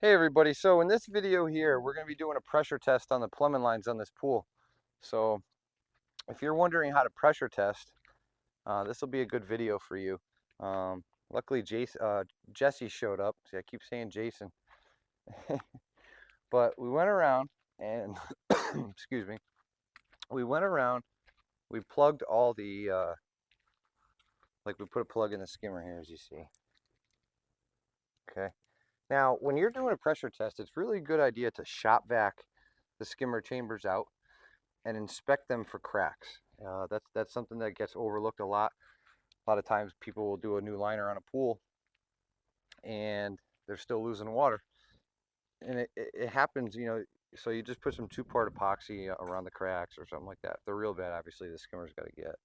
Hey everybody, so in this video here, we're going to be doing a pressure test on the plumbing lines on this pool. So if you're wondering how to pressure test, this will be a good video for you. Luckily Jesse showed up. See, I keep saying Jason. But we went around and, excuse me, we went around, we plugged all the, like we put a plug in the skimmer here as you see. Okay. Now, when you're doing a pressure test, it's really a good idea to shop vac the skimmer chambers out and inspect them for cracks. That's something that gets overlooked a lot. A lot of times people will do a new liner on a pool and they're still losing water. And it happens, you know, so you just put some 2-part epoxy around the cracks or something like that. If they're real bad, obviously the skimmer's got to get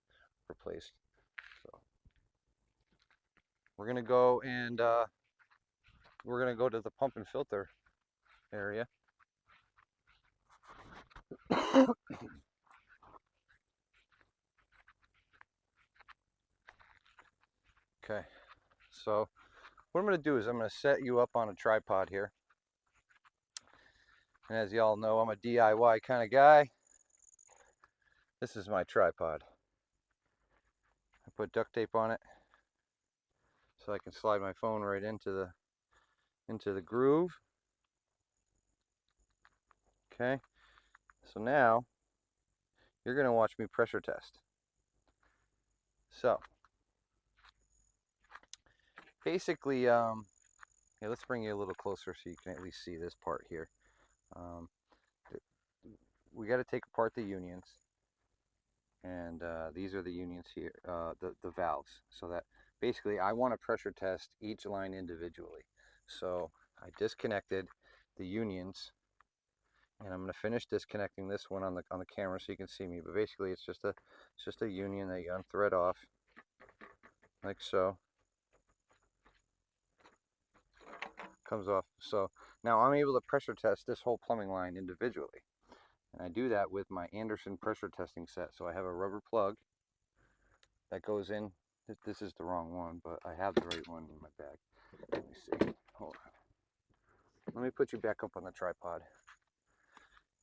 replaced. So we're gonna go and we're gonna go to the pump and filter area. Okay, so what I'm going to do is I'm going to set you up on a tripod here. And as y'all know, I'm a DIY kind of guy. This is my tripod. I put duct tape on it so I can slide my phone right into the groove. Okay, so now you're going to watch me pressure test. So basically, let's bring you a little closer so you can at least see this part here. We got to take apart the unions, and these are the unions here, the valves, so that basically I want to pressure test each line individually. So I disconnected the unions, and I'm going to finish disconnecting this one on the camera so you can see me. But basically, it's just a union that you unthread off like so. Comes off. So now I'm able to pressure test this whole plumbing line individually, and I do that with my Anderson pressure testing set. So I have a rubber plug that goes in. This is the wrong one, but I have the right one in my bag. Let me see. Hold on. Let me put you back up on the tripod.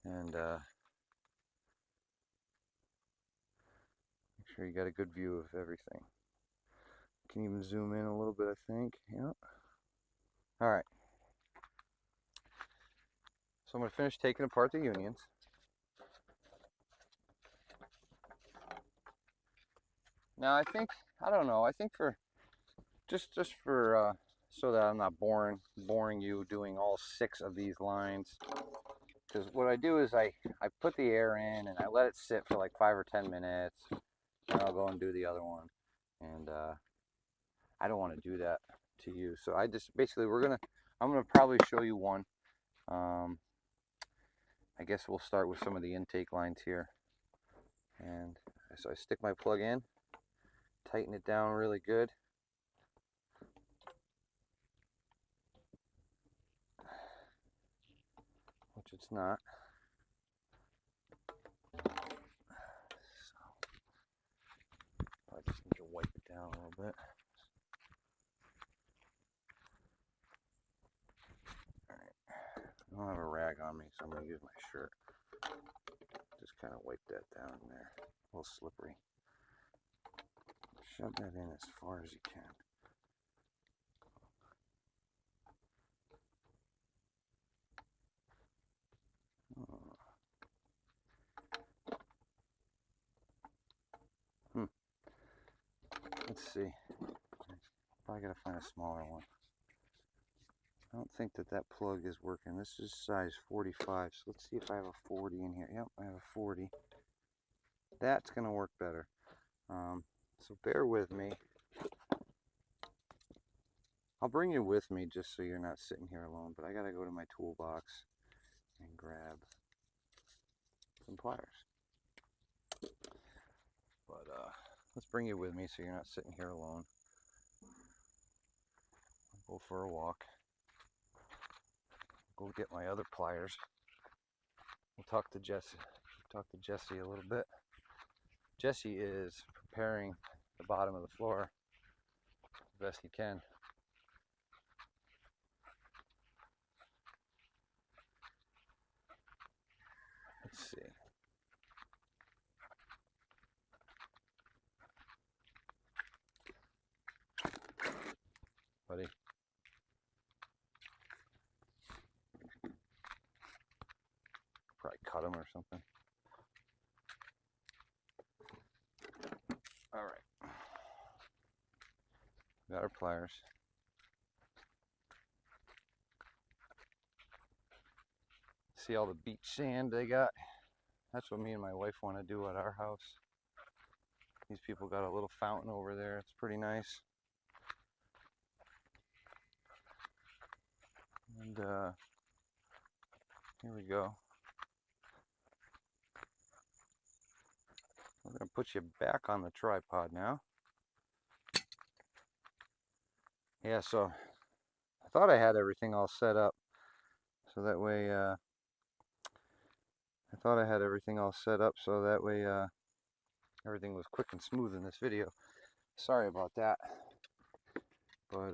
And make sure you got a good view of everything. Can even zoom in a little bit, I think. Yeah. All right. So I'm going to finish taking apart the unions. Now I don't know, I think for just for so that I'm not boring you doing all 6 of these lines, because what I do is I put the air in and I let it sit for like 5 or 10 minutes, and I'll go and do the other one, and I don't want to do that to you. So I just basically I'm gonna probably show you one. I guess we'll start with some of the intake lines here, and so I stick my plug in, tighten it down really good. Which it's not. So I just need to wipe it down a little bit. Alright. I don't have a rag on me, so I'm going to use my shirt. Just kind of wipe that down there. A little slippery. Shove that in as far as you can. Let's see. Probably got to find a smaller one. I don't think that plug is working. This is size 45, so let's see if I have a 40 in here. Yep, I have a 40. That's going to work better. So bear with me. I'll bring you with me just so you're not sitting here alone, but I got to go to my toolbox and grab some pliers. But let's bring you with me so you're not sitting here alone. I'll go for a walk. Go get my other pliers. We'll talk to Jesse a little bit. Jesse is preparing the bottom of the floor the best he can. something. All right. Got our pliers. See all the beach sand they got? That's what me and my wife want to do at our house. These people got a little fountain over there. It's pretty nice. And here we go. We're going to put you back on the tripod now. Yeah, so I thought I had everything all set up. So that way, everything was quick and smooth in this video. Sorry about that. But,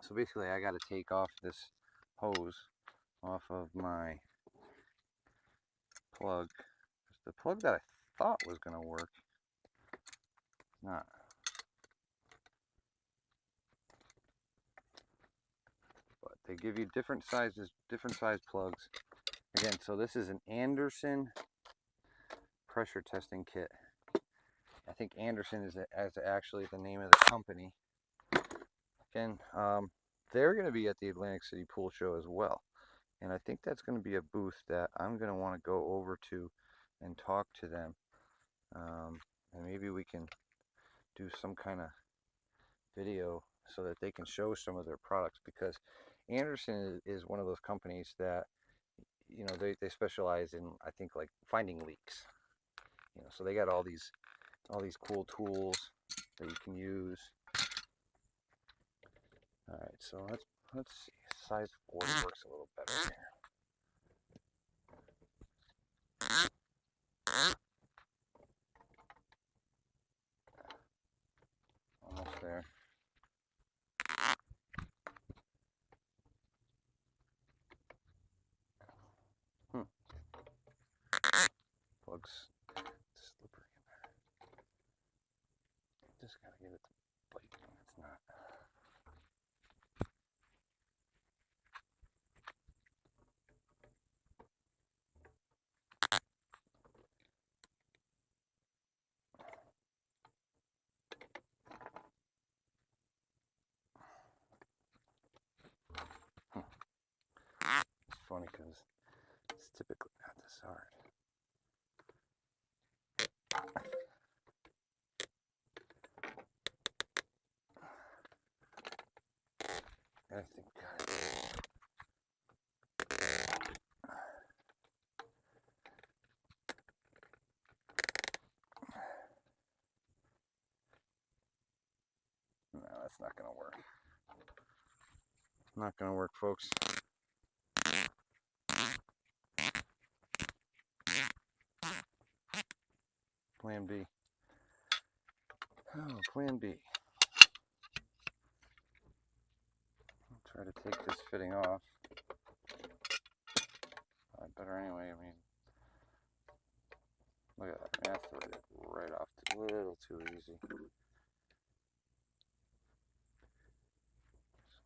so basically I got to take off this hose off of my plug. The plug that I thought was going to work, it's not. But they give you different sizes, different size plugs. Again, so this is an Anderson pressure testing kit. I think Anderson is actually the name of the company. Again, they're going to be at the Atlantic City Pool Show as well. And I think that's going to be a booth that I'm going to want to go over to and talk to them. And maybe we can do some kind of video so that they can show some of their products, because Anderson is one of those companies that, you know, they specialize in, I think, like finding leaks. You know, so they got all these cool tools that you can use. All right, so let's see. Size 40 works a little better here. Almost there. Plug's slippery in there. Just gotta get it to bite when it's not. It's funny because it's typically not this hard. I think no, that's not gonna work. Not gonna work, folks. Plan B. Oh, plan B. I'll try to take this fitting off. Better anyway. I mean, look at that. That's right off. A little too easy. So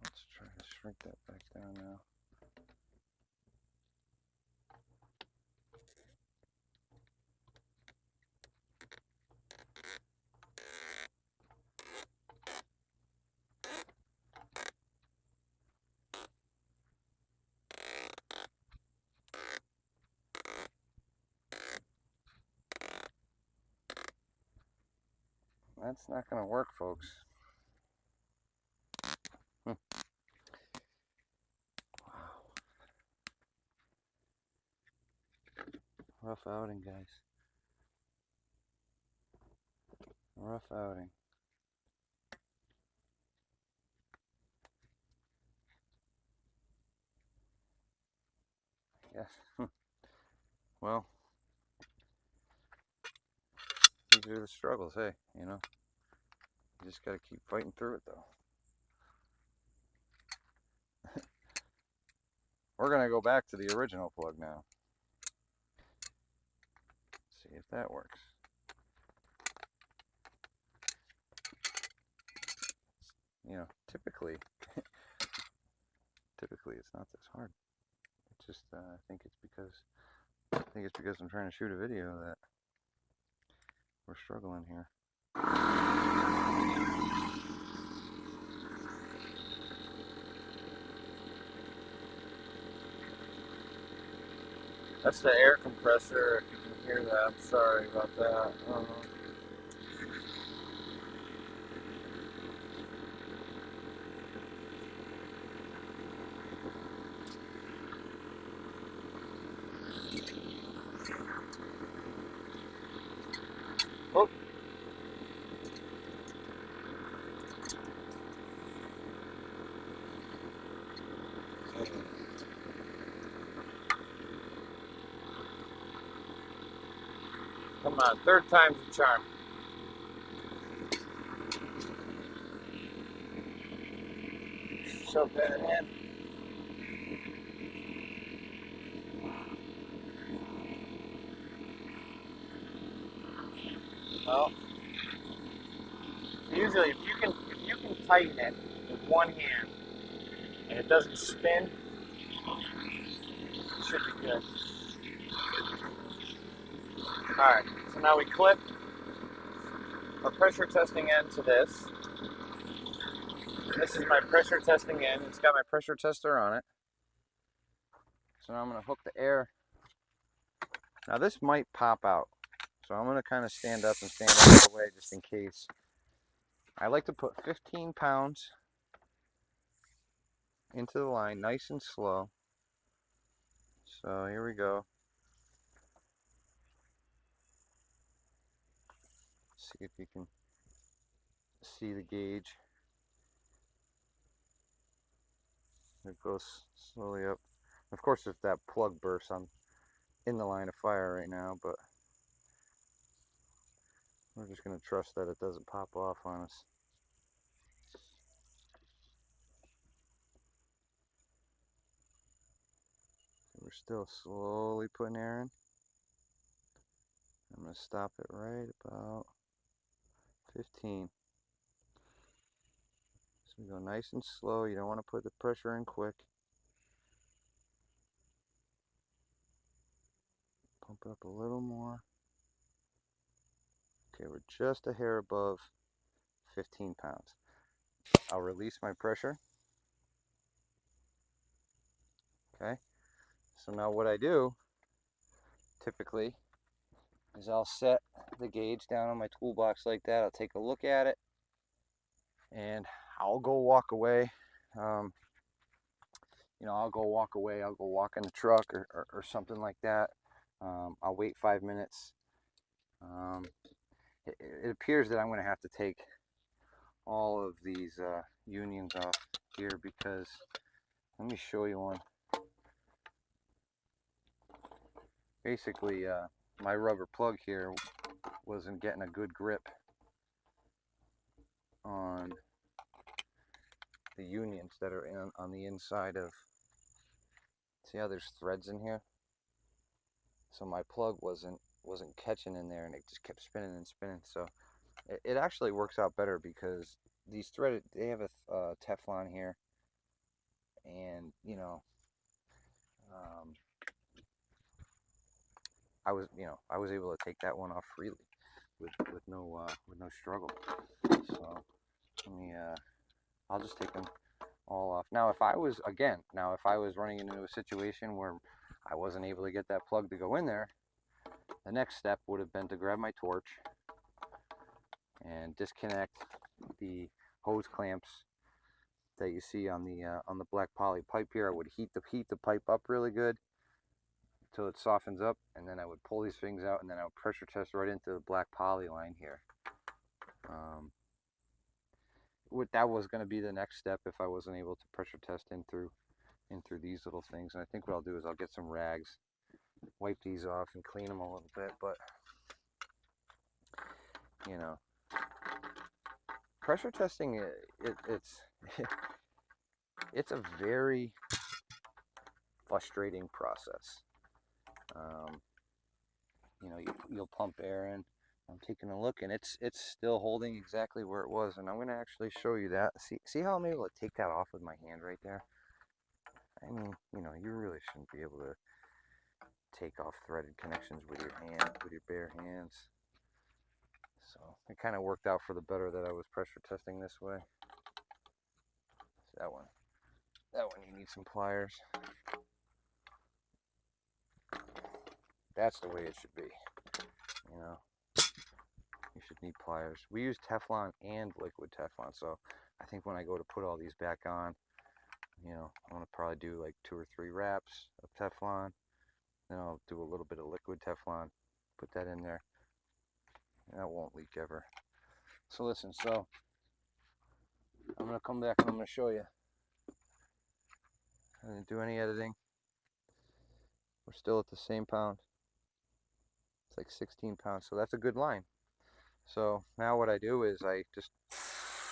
let's try to shrink that back down now. That's not going to work, folks. Wow. Rough outing, guys. Rough outing. Yes. Well, these are the struggles, hey, you know. You just got to keep fighting through it, though. We're going to go back to the original plug now. See if that works. You know, typically it's not this hard. It's just, I think it's because think it's because I'm trying to shoot a video that we're struggling here. That's the air compressor, if you can hear that. I'm sorry about that. Oh. Come on, third time's the charm. Shove that in. Well, usually if you can tighten it with one hand and it doesn't spin, it should be good. Alright, so now we clip our pressure testing end to this. This is my pressure testing end. It's got my pressure tester on it. So now I'm going to hook the air. Now this might pop out. So I'm going to kind of stand up and stand out of the way just in case. I like to put 15 pounds into the line, nice and slow. So here we go. See if you can see the gauge. It goes slowly up. Of course, if that plug bursts, I'm in the line of fire right now, but we're just going to trust that it doesn't pop off on us. We're still slowly putting air in. I'm going to stop it right about 15. So we go nice and slow. You don't want to put the pressure in quick. Pump it up a little more. Okay, we're just a hair above 15 pounds. I'll release my pressure. Okay, so now what I do typically is I'll set the gauge down on my toolbox like that. I'll take a look at it and I'll go walk away. You know, I'll go walk away. I'll go walk in the truck or something like that. I'll wait 5 minutes. It appears that I'm going to have to take all of these unions off here because, let me show you one. Basically, my rubber plug here wasn't getting a good grip on the unions that are on the inside of, see how there's threads in here? So my plug wasn't catching in there, and it just kept spinning and spinning. So it actually works out better because these threaded, they have a Teflon here, and you know, I was able to take that one off freely with no struggle. So let me I'll just take them all off. Now if I was running into a situation where I wasn't able to get that plug to go in there, the next step would have been to grab my torch and disconnect the hose clamps that you see on the black poly pipe here. I would heat the pipe up really good until it softens up, and then I would pull these things out, and then I would pressure test right into the black poly line here. That was going to be the next step if I wasn't able to pressure test in through these little things. And I think what I'll do is I'll get some rags, wipe these off, and clean them a little bit. But you know, pressure testing, it's a very frustrating process. You know, you'll pump air in. I'm taking a look, and it's still holding exactly where it was, and I'm going to actually show you that. See how I'm able to take that off with my hand right there? I mean, you know, you really shouldn't be able to take off threaded connections with your hand, with your bare hands. So it kind of worked out for the better that I was pressure testing this way. So that one you need some pliers. That's the way it should be, you know. You should need pliers. We use Teflon and liquid Teflon, so I think when I go to put all these back on, you know, I'm gonna probably do like 2 or 3 wraps of Teflon. Then I'll do a little bit of liquid Teflon, put that in there, and that won't leak ever. So listen, so I'm gonna come back and I'm gonna show you. I didn't do any editing. We're still at the same pound. It's like 16 pounds, so that's a good line. So now what I do is I just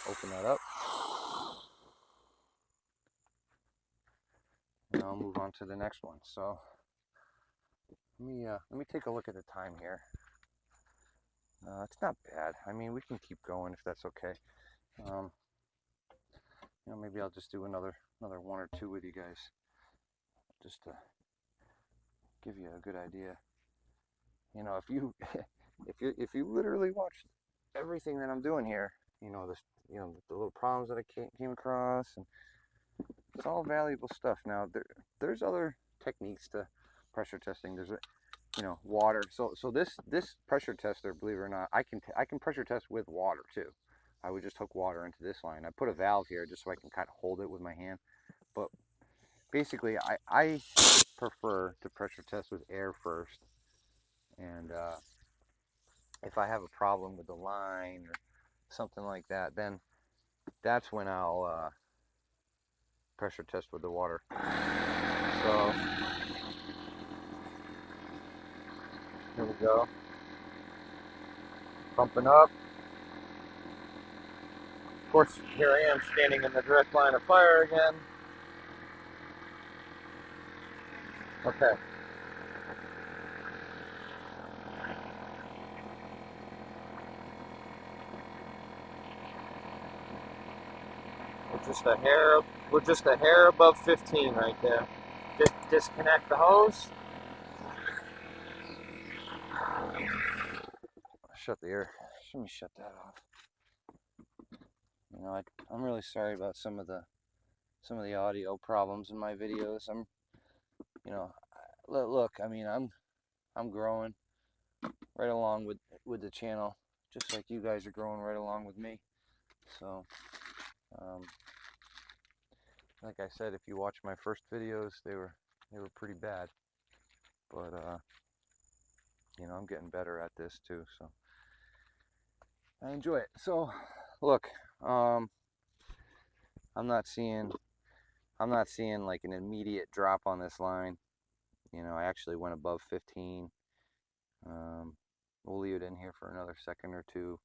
open that up, and I'll move on to the next one. So let me take a look at the time here. It's not bad. I mean, we can keep going if that's okay. You know, maybe I'll just do another 1 or 2 with you guys, just to give you a good idea. You know, if you if you literally watch everything that I'm doing here, you know, the little problems that I came across, and it's all valuable stuff. Now there's other techniques to pressure testing. There's you know, water. So this pressure tester, believe it or not, I can pressure test with water too. I would just hook water into this line. I put a valve here just so I can kind of hold it with my hand. But basically, I prefer to pressure test with air first. And if I have a problem with the line or something like that, then that's when I'll pressure test with the water. So here we go. Pumping up. Of course, here I am standing in the direct line of fire again. Okay. We're just a hair above 15 right there. Just disconnect the hose. Shut the air. Let me shut that off. You know, I'm really sorry about some of the audio problems in my videos. You know, look. I mean, I'm growing right along with the channel, just like you guys are growing right along with me. So, like I said, if you watch my first videos, they were pretty bad. But you know, I'm getting better at this too, so I enjoy it. So, look, I'm not seeing like an immediate drop on this line. You know, I actually went above 15. We'll leave it in here for another second or two.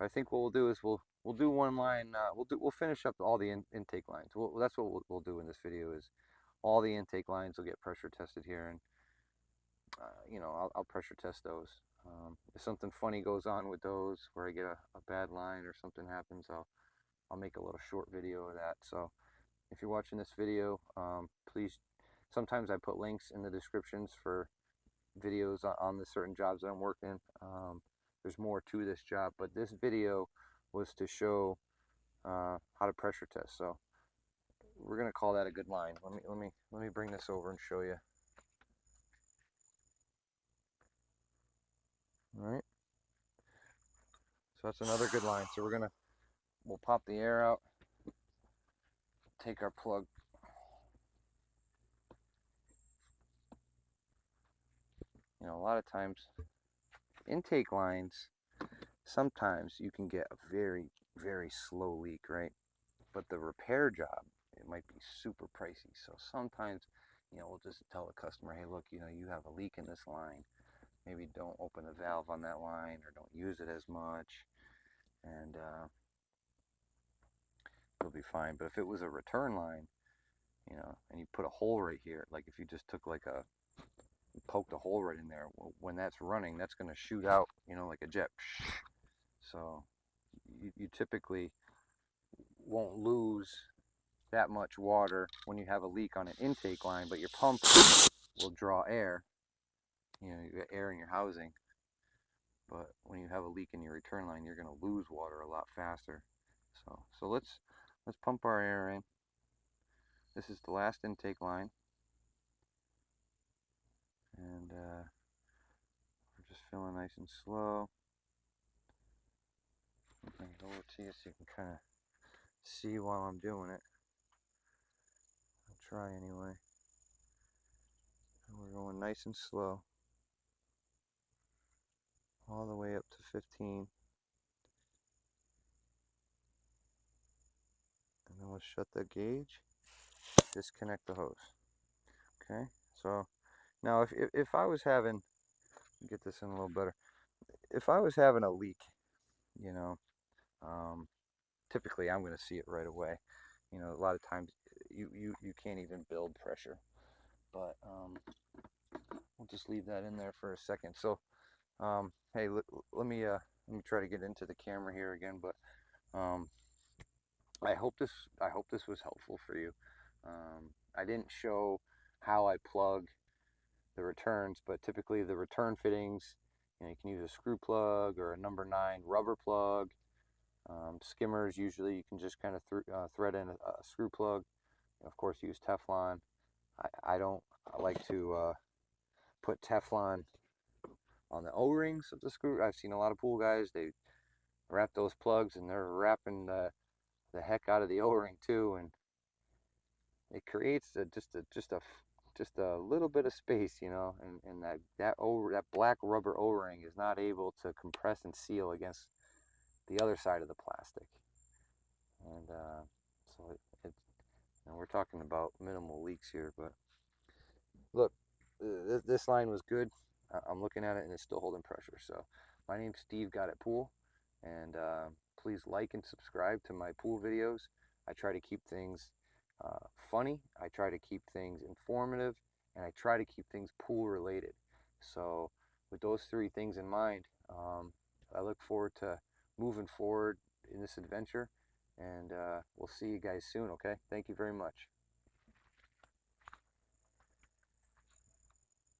I think what we'll do is we'll do one line. We'll finish up all the intake lines. That's what we'll do in this video, is all the intake lines will get pressure tested here, and you know, I'll pressure test those. If something funny goes on with those, where I get a bad line or something happens, I'll make a little short video of that. So if you're watching this video, please. Sometimes I put links in the descriptions for videos on the certain jobs that I'm working. There's more to this job, but this video was to show how to pressure test. So we're gonna call that a good line. Let me bring this over and show you. All right. So that's another good line. So we'll pop the air out, take our plug. You know, a lot of times intake lines, sometimes you can get a very, very slow leak, right? But the repair job, it might be super pricey. So sometimes, you know, we'll just tell the customer, hey, look, you know, you have a leak in this line. Maybe don't open the valve on that line, or don't use it as much, and it'll be fine. But if it was a return line, you know, and you put a hole right here, like if you just took like poked a hole right in there, well, when that's running, that's going to shoot out, you know, like a jet. So you typically won't lose that much water when you have a leak on an intake line, but your pump will draw air. You got air in your housing, but when you have a leak in your return line, you're going to lose water a lot faster. So let's pump our air in. This is the last intake line, and we're just filling nice and slow. I'm going to go over to you so you can kind of see while I'm doing it. I'll try anyway. And we're going nice and slow, all the way up to 15. And then we'll shut the gauge, disconnect the hose. Okay, so now if I was having, get this in a little better, if I was having a leak, you know, typically I'm going to see it right away. You know, a lot of times you can't even build pressure, but we'll just leave that in there for a second. So hey, let me try to get into the camera here again, but I hope this was helpful for you. I didn't show how I plug the returns, but typically the return fittings, you can use a screw plug or a number 9 rubber plug. Skimmers, usually you can just kind of thread in a screw plug. Of course, use Teflon. I don't like to put Teflon on the O-rings of the screw. I've seen a lot of pool guys, they wrap those plugs and they're wrapping the heck out of the O-ring too, and it creates just a little bit of space, and that black rubber O-ring is not able to compress and seal against the other side of the plastic, and so we're talking about minimal leaks here, but look, this line was good. I'm looking at it and it's still holding pressure. So my name's Steve Got It Pool, and please like and subscribe to my pool videos. I try to keep things funny, I try to keep things informative, and I try to keep things pool related. So with those 3 things in mind, I look forward to moving forward in this adventure, and we'll see you guys soon. Okay, thank you very much.